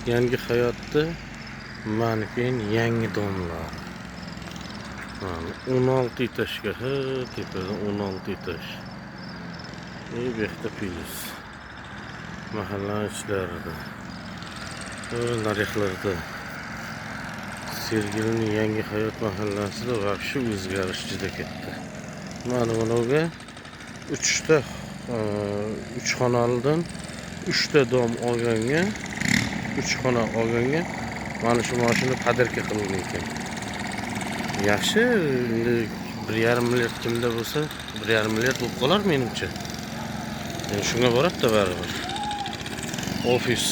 Yangi hayotda manken yangi donlar. 16 etaşga, tepada 16 etaş. Bu yerda pilis. Mahalla ichlarida. Narixlarda. Sergelining yangi hayot mahallasida vaqti o'zgarish juda katta. Mana bularga 3 ta 3 xonalidan 3 ta dom olganga 3 xona olganga mana shu mashina qadarga qilingan ekan. Yaxshi, endi 1,5 milliard kimda bo'lsa, 1,5 milliard bo'lib qolar menimcha. Yani shunga boradi-da baribir. Ofis.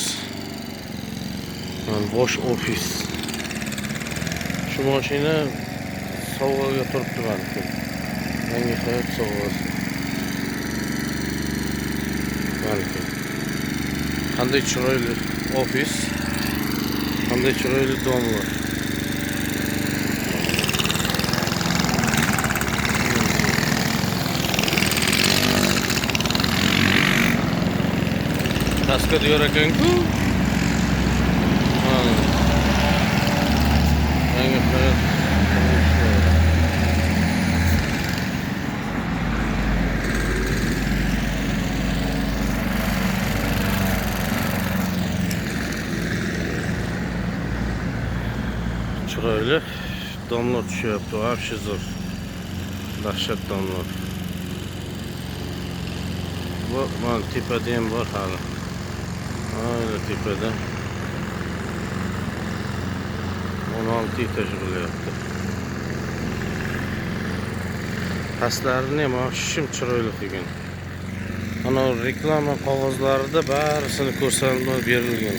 Bosh ofis. Şu mashina sovg'aga turibdi balki. Yangi hayot sovg'asi. Balki. Qanday chiroyli ofis, qanday chiroyli domlar. Kaska diyor ekan-ku. Yangi hayot. Chiroyli domlar tushyapti, вообще zo'r. Dahshat domlar. Bu mana tepada ham bor hali. Ayni tepada 16 etaj bo'lyapti. Pastlarini ham shim chiroyli qilgan. Ana reklama qog'ozlarida barisini ko'rsatib berilgan.